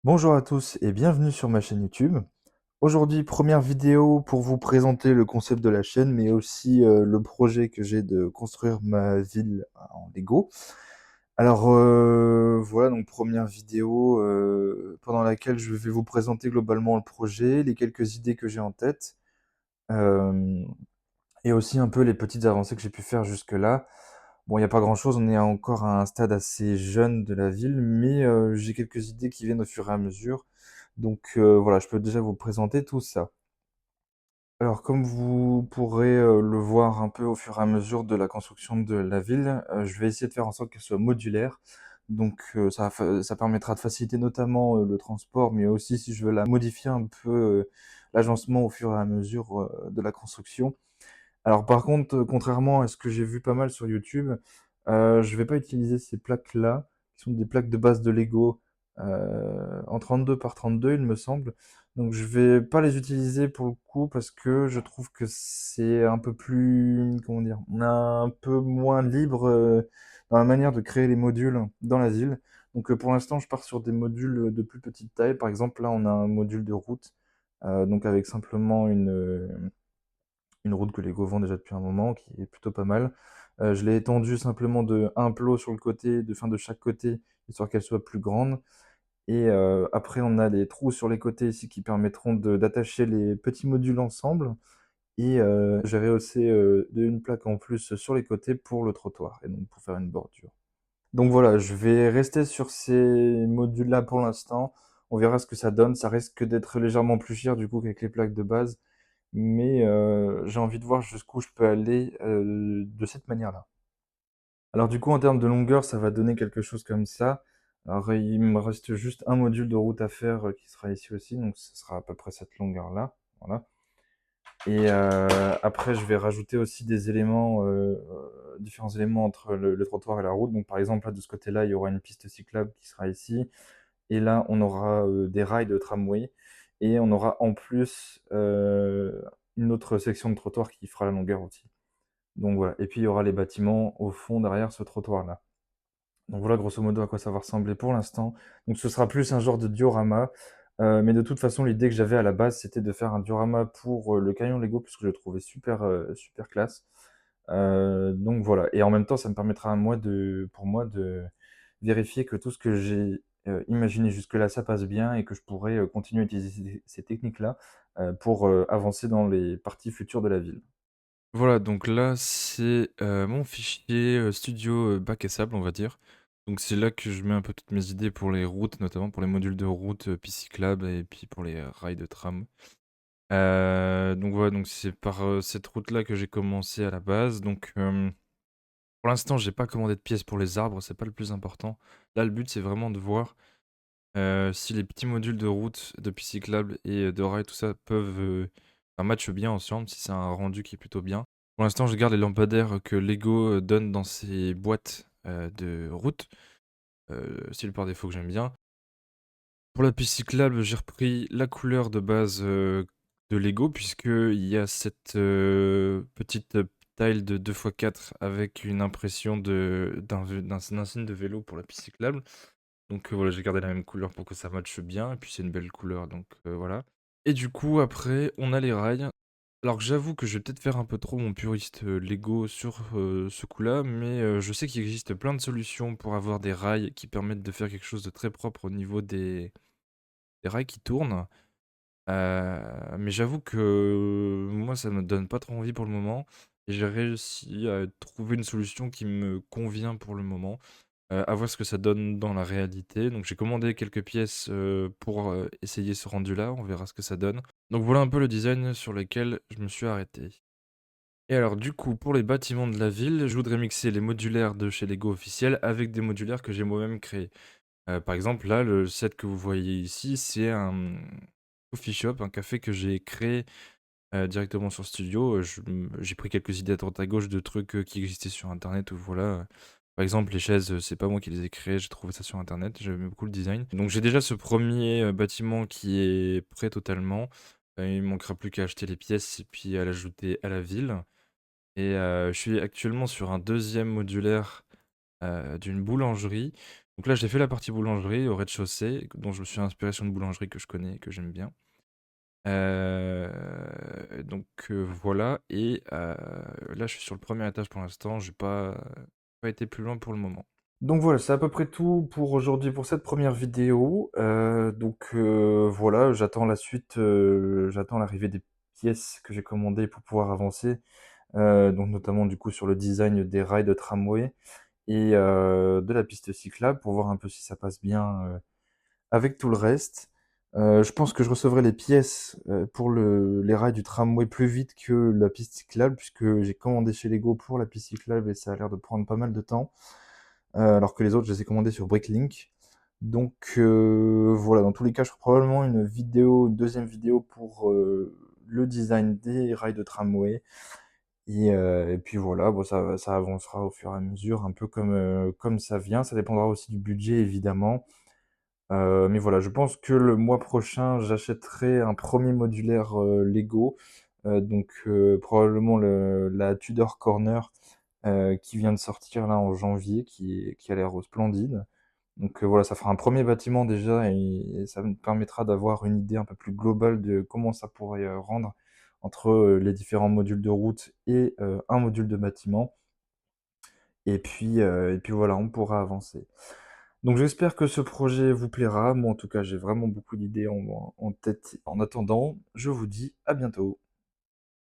Bonjour à tous et bienvenue sur ma chaîne YouTube. Aujourd'hui, première vidéo pour vous présenter le concept de la chaîne, mais aussi le projet que j'ai de construire ma ville en Lego. Alors voilà, donc première vidéo pendant laquelle je vais vous présenter globalement le projet, les quelques idées que j'ai en tête, euh, et aussi un peu les petites avancées que j'ai pu faire jusque-là. Bon, il n'y a pas grand-chose, on est encore à un stade assez jeune de la ville, mais j'ai quelques idées qui viennent au fur et à mesure. Donc voilà, je peux déjà vous présenter tout ça. Alors comme vous pourrez le voir un peu au fur et à mesure de la construction de la ville, je vais essayer de faire en sorte qu'elle soit modulaire. Donc ça permettra de faciliter notamment le transport, mais aussi si je veux la modifier un peu l'agencement au fur et à mesure de la construction. Alors par contre, contrairement à ce que j'ai vu pas mal sur YouTube, je vais pas utiliser ces plaques-là, qui sont des plaques de base de Lego, en 32 par 32 il me semble. Donc je vais pas les utiliser pour le coup parce que je trouve que c'est un peu plus, comment dire? On a un peu moins libre, dans la manière de créer les modules dans la ville. Donc pour l'instant, je pars sur des modules, de plus petite taille. Par exemple, là, on a un module de route, donc avec simplement une route que Lego vend déjà depuis un moment, qui est plutôt pas mal. Je l'ai étendue simplement de un plot sur le côté, de chaque côté, histoire qu'elle soit plus grande. Et après, on a les trous sur les côtés ici qui permettront d'attacher les petits modules ensemble. Et j'ai rehaussé une plaque en plus sur les côtés pour le trottoir, et donc pour faire une bordure. Donc voilà, je vais rester sur ces modules-là pour l'instant. On verra ce que ça donne. Ça risque d'être légèrement plus cher du coup qu'avec les plaques de base, mais j'ai envie de voir jusqu'où je peux aller de cette manière-là. Alors du coup, en termes de longueur, ça va donner quelque chose comme ça. Alors il me reste juste un module de route à faire qui sera ici aussi, donc ce sera à peu près cette longueur-là. Voilà. Et après, je vais rajouter aussi des éléments, différents éléments entre le trottoir et la route. Donc par exemple, là, de ce côté-là, il y aura une piste cyclable qui sera ici. Et là, on aura des rails de tramway. Et on aura en plus une autre section de trottoir qui fera la longueur aussi. Donc voilà. Et puis il y aura les bâtiments au fond derrière ce trottoir-là. Donc voilà grosso modo à quoi ça va ressembler pour l'instant. Donc ce sera plus un genre de diorama. Mais de toute façon, l'idée que j'avais à la base, c'était de faire un diorama pour le camion Lego, puisque je le trouvais super, super classe. Donc voilà. Et en même temps, ça me permettra pour moi de vérifier que tout ce que j'ai imaginé jusque-là, ça passe bien et que je pourrai continuer à utiliser ces techniques-là pour avancer dans les parties futures de la ville. Voilà, donc là, c'est mon fichier studio bac et sable, on va dire. Donc c'est là que je mets un peu toutes mes idées pour les routes, notamment pour les modules de route, puis cyclables et puis pour les rails de tram. Donc voilà, donc c'est par cette route-là que j'ai commencé à la base. Donc pour l'instant, j'ai pas commandé de pièces pour les arbres, c'est pas le plus important. Là, le but, c'est vraiment de voir si les petits modules de route, de pistes cyclables et de rails, tout ça peuvent enfin, matchent bien ensemble, si c'est un rendu qui est plutôt bien. Pour l'instant, je garde les lampadaires que Lego donne dans ses boîtes de route, style par défaut que j'aime bien. Pour la piste cyclable, j'ai repris la couleur de base de Lego, puisqu'il y a cette petite tile de 2x4 avec une impression d'un signe de vélo pour la piste cyclable. Donc voilà, j'ai gardé la même couleur pour que ça matche bien, et puis c'est une belle couleur, donc voilà. Et du coup, après, on a les rails. Alors que j'avoue que je vais peut-être faire un peu trop mon puriste Lego sur ce coup-là, mais je sais qu'il existe plein de solutions pour avoir des rails qui permettent de faire quelque chose de très propre au niveau des rails qui tournent. Mais j'avoue que moi, ça me donne pas trop envie pour le moment. Et j'ai réussi à trouver une solution qui me convient pour le moment. À voir ce que ça donne dans la réalité. Donc j'ai commandé quelques pièces, pour, essayer ce rendu-là, on verra ce que ça donne. Donc voilà un peu le design sur lequel je me suis arrêté. Et alors du coup, pour les bâtiments de la ville, je voudrais mixer les modulaires de chez Lego officiels avec des modulaires que j'ai moi-même créés. Par exemple, là, le set que vous voyez ici, c'est un, coffee shop, un café que j'ai créé, directement sur Studio. J'ai pris quelques idées à droite à gauche de trucs, qui existaient sur internet ou voilà. Par exemple, les chaises, c'est pas moi qui les ai créées, j'ai trouvé ça sur internet, j'aimais beaucoup le design. Donc j'ai déjà ce premier bâtiment qui est prêt totalement. Il manquera plus qu'à acheter les pièces et puis à l'ajouter à la ville. Et je suis actuellement sur un deuxième modulaire d'une boulangerie. Donc là, j'ai fait la partie boulangerie au rez-de-chaussée, dont je me suis inspiré sur une boulangerie que je connais, que j'aime bien. Voilà et là, je suis sur le premier étage pour l'instant, j'ai pas été plus loin pour le moment. Donc voilà, c'est à peu près tout pour aujourd'hui, pour cette première vidéo. Voilà, j'attends la suite, j'attends l'arrivée des pièces que j'ai commandées pour pouvoir avancer, donc notamment du coup sur le design des rails de tramway et de la piste cyclable pour voir un peu si ça passe bien, avec tout le reste. Je pense que je recevrai les pièces, pour les rails du tramway plus vite que la piste cyclable puisque j'ai commandé chez Lego pour la piste cyclable et ça a l'air de prendre pas mal de temps, alors que les autres, je les ai commandés sur Bricklink. Voilà, dans tous les cas, je ferai probablement une deuxième vidéo pour, le design des rails de tramway et puis voilà, bon ça avancera au fur et à mesure, un peu comme ça vient. Ça dépendra aussi du budget évidemment. Mais voilà, je pense que le mois prochain, j'achèterai un premier modulaire, Lego, probablement la Tudor Corner, qui vient de sortir là en janvier, qui a l'air splendide. Voilà, ça fera un premier bâtiment déjà et ça me permettra d'avoir une idée un peu plus globale de comment ça pourrait, rendre entre, les différents modules de route et un module de bâtiment et puis voilà, on pourra avancer. Donc j'espère que ce projet vous plaira. Moi, en tout cas, j'ai vraiment beaucoup d'idées en tête. En attendant, je vous dis à bientôt.